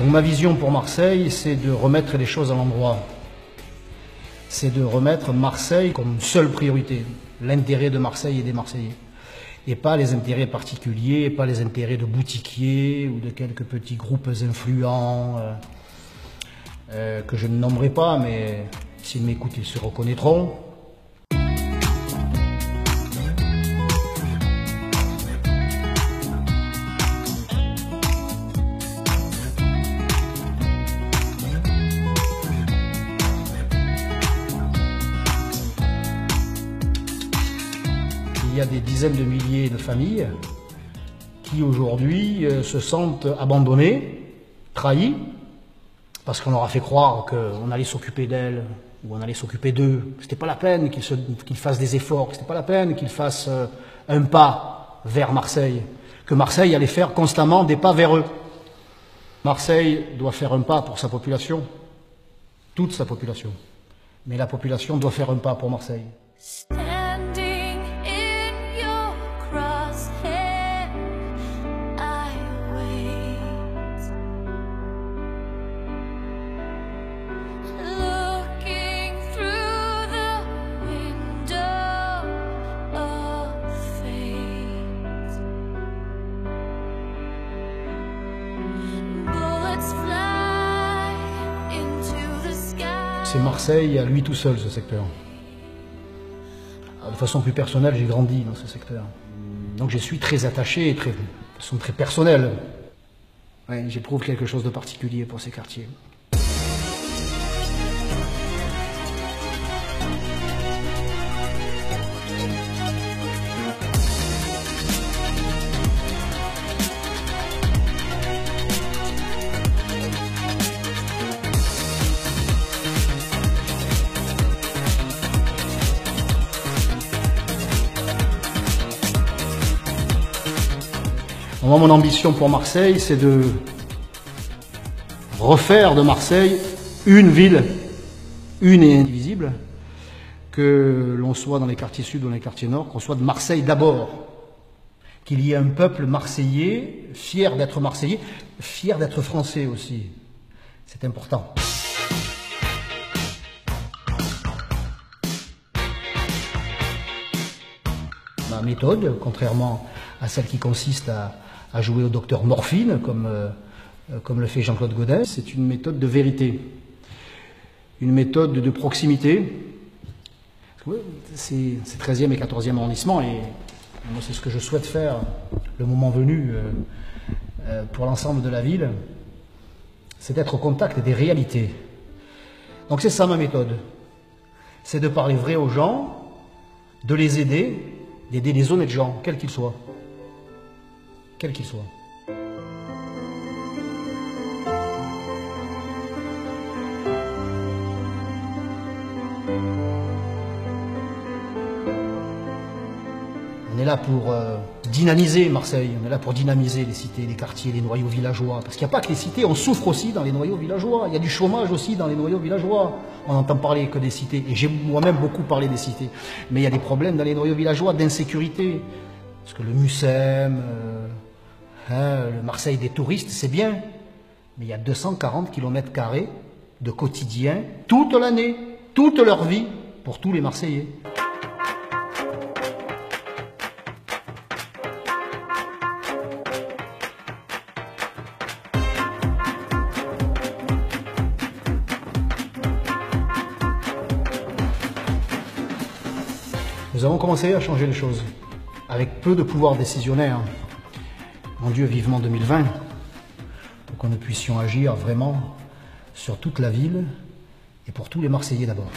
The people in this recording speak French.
Donc ma vision pour Marseille, c'est de remettre les choses à l'endroit. C'est de remettre Marseille comme seule priorité, l'intérêt de Marseille et des Marseillais. Et pas les intérêts particuliers, pas les intérêts de boutiquiers ou de quelques petits groupes influents que je ne nommerai pas, mais s'ils m'écoutent, ils se reconnaîtront. Il y a des dizaines de milliers de familles qui aujourd'hui se sentent abandonnées, trahies, parce qu'on leur a fait croire qu'on allait s'occuper d'elles ou on allait s'occuper d'eux. C'était pas la peine qu'ils fassent des efforts, c'était pas la peine qu'ils fassent un pas vers Marseille, que Marseille allait faire constamment des pas vers eux. Marseille doit faire un pas pour sa population, toute sa population, mais la population doit faire un pas pour Marseille. C'est Marseille à lui tout seul, ce secteur. De façon plus personnelle, j'ai grandi dans ce secteur. Donc je suis très attaché et de façon très personnelle. Ouais, j'éprouve quelque chose de particulier pour ces quartiers. Moi, mon ambition pour Marseille, c'est de refaire de Marseille une ville, une et indivisible, que l'on soit dans les quartiers sud ou dans les quartiers nord, qu'on soit de Marseille d'abord, qu'il y ait un peuple marseillais, fier d'être marseillais, fier d'être français aussi. C'est important. Ma méthode, contrairement à celle qui consiste à jouer au docteur Morphine, comme le fait Jean-Claude Gaudin, c'est une méthode de vérité, une méthode de proximité. C'est 13e et 14e arrondissement, et moi c'est ce que je souhaite faire le moment venu pour l'ensemble de la ville, c'est d'être au contact des réalités. Donc c'est ça ma méthode, c'est de parler vrai aux gens, de les aider, d'aider les honnêtes gens, quels qu'ils soient. Quels qu'ils soient. On est là pour dynamiser Marseille, on est là pour dynamiser les cités, les quartiers, les noyaux villageois. Parce qu'il n'y a pas que les cités, on souffre aussi dans les noyaux villageois. Il y a du chômage aussi dans les noyaux villageois. On n'entend parler que des cités, et j'ai moi-même beaucoup parlé des cités. Mais il y a des problèmes dans les noyaux villageois d'insécurité. Parce que le Mucem, le Marseille des touristes, c'est bien. Mais il y a 240 km² de quotidien toute l'année, toute leur vie, pour tous les Marseillais. Nous avons commencé à changer les choses, avec peu de pouvoir décisionnaire. Mon Dieu, vivement 2020, pour que nous puissions agir vraiment sur toute la ville et pour tous les Marseillais d'abord.